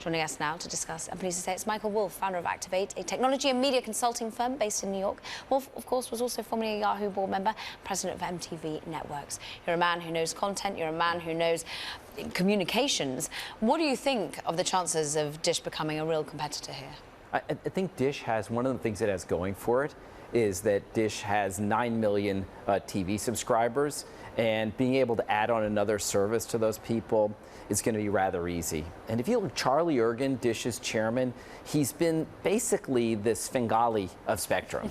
Joining us now to discuss, I'm pleased to say it's Michael Wolff, founder of Activate, a technology and media consulting firm based in New York. Wolff, of course, was also formerly a Yahoo board member, president of MTV Networks. You're a man who knows content, you're a man who knows communications. What do you think of the chances of Dish becoming a real competitor here? I think Dish has, one of the things it has going for it is that Dish has 9 million TV subscribers, and being able to add on another service to those people is going to be rather easy. And if you look, Charlie Ergen, Dish's chairman, he's been basically the Svengali of Spectrum.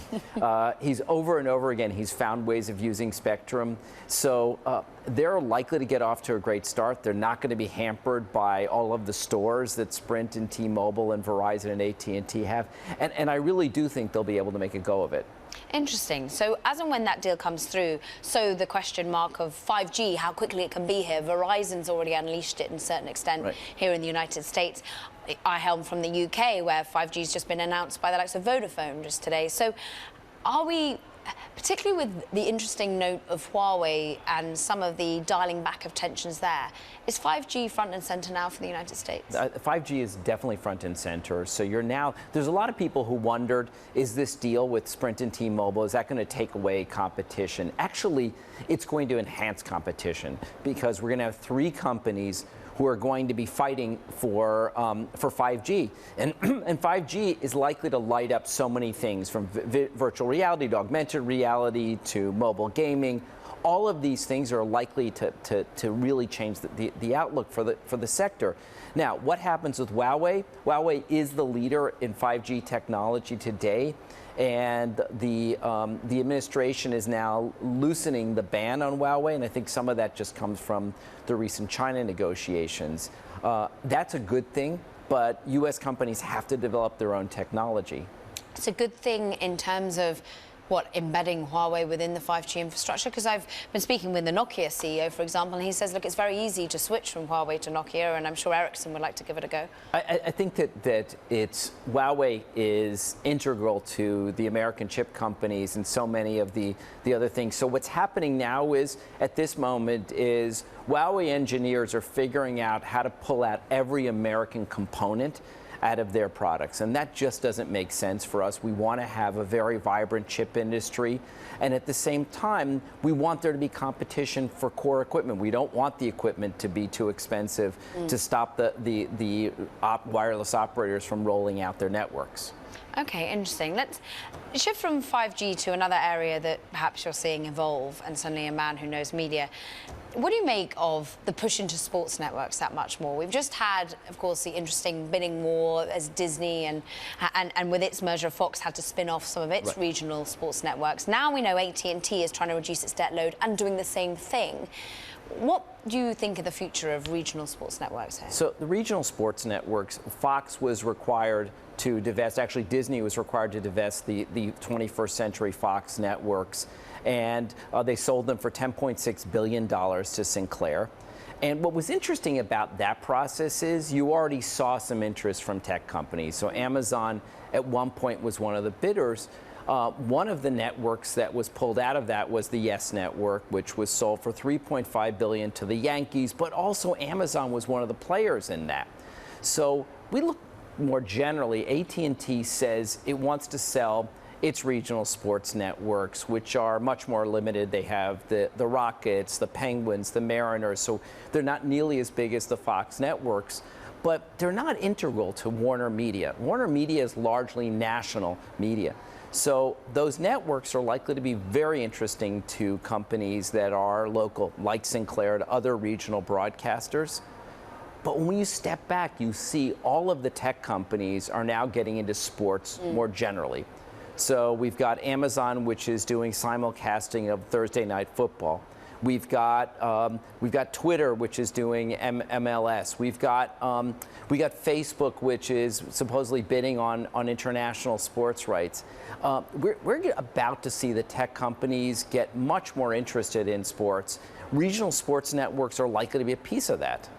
He's over and over again, he's found ways of using Spectrum. So they're likely to get off to a great start. They're not going to be hampered by all of the stores that Sprint and T-Mobile and Verizon and AT&T have. And I really do think they'll be able to make a go of it. Interesting. So as and when that deal comes through, so the question mark of 5G, how quickly it can be here. Verizon's already unleashed it in a certain extent here in the United States. I hail from the UK, where 5G's just been announced by the likes of Vodafone just today. So are we, particularly with the interesting note of Huawei and some of the dialing back of tensions there, is 5G front and center now for the United States? 5G is definitely front and center. So you're now, there's a lot of people who wondered, is this deal with Sprint and T-Mobile, is that going to take away competition? Actually, it's going to enhance competition, because we're going to have 3 companies who are going to be fighting for 5G. And 5G is likely to light up so many things, from virtual reality to augmented reality to mobile gaming. All of these things are likely to really change the outlook for the sector. Now, what happens with Huawei? Huawei is the leader in 5G technology today, and the administration is now loosening the ban on Huawei, and I think some of that just comes from the recent China negotiations. That's a good thing, but U.S. companies have to develop their own technology. It's a good thing in terms of embedding Huawei within the 5G infrastructure? Because I've been speaking with the Nokia CEO, for example, and he says, look, it's very easy to switch from Huawei to Nokia, and I'm sure Ericsson would like to give it a go. I think that Huawei is integral to the American chip companies and so many of the other things. So what's happening now is, at this moment, is Huawei engineers are figuring out how to pull out every American component out of their products, and that just doesn't make sense for us. We want to have a very vibrant chip industry, and at the same time, we want there to be competition for core equipment. We don't want the equipment to be too expensive to stop the wireless operators from rolling out their networks. Okay, interesting. Let's shift from 5G to another area that perhaps you're seeing evolve, and suddenly a man who knows media. What do you make of the push into sports networks that much more? We've just had, of course, the interesting bidding war as Disney and with its merger, Fox had to spin off some of its regional sports networks. Now we know AT&T is trying to reduce its debt load and doing the same thing. What do you think of the future of regional sports networks here? So the regional sports networks, Fox was required to divest, actually Disney was required to divest the 21st Century Fox networks, and they sold them for $10.6 billion to Sinclair. And what was interesting about that process is you already saw some interest from tech companies. So Amazon at one point was one of the bidders. One of the networks that was pulled out of that was the Yes Network, which was sold for $3.5 billion to the Yankees, but also Amazon was one of the players in that. So we look more generally, AT&T says it wants to sell its regional sports networks, which are much more limited. They have the Rockets, the Penguins, the Mariners, so they're not nearly as big as the Fox networks, but they're not integral to Warner Media. Warner Media is largely national media. So those networks are likely to be very interesting to companies that are local, like Sinclair, to other regional broadcasters. But when you step back, you see all of the tech companies are now getting into sports more generally. So we've got Amazon, which is doing simulcasting of Thursday Night Football. We've got Twitter, which is doing MLS. We've got Facebook, which is supposedly bidding on international sports rights. We're about to see the tech companies get much more interested in sports. Regional sports networks are likely to be a piece of that.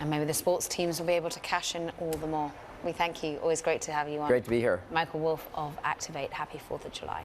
And maybe the sports teams will be able to cash in all the more. We thank you. Always great to have you on. Great to be here. Michael Wolff of Activate. Happy 4th of July.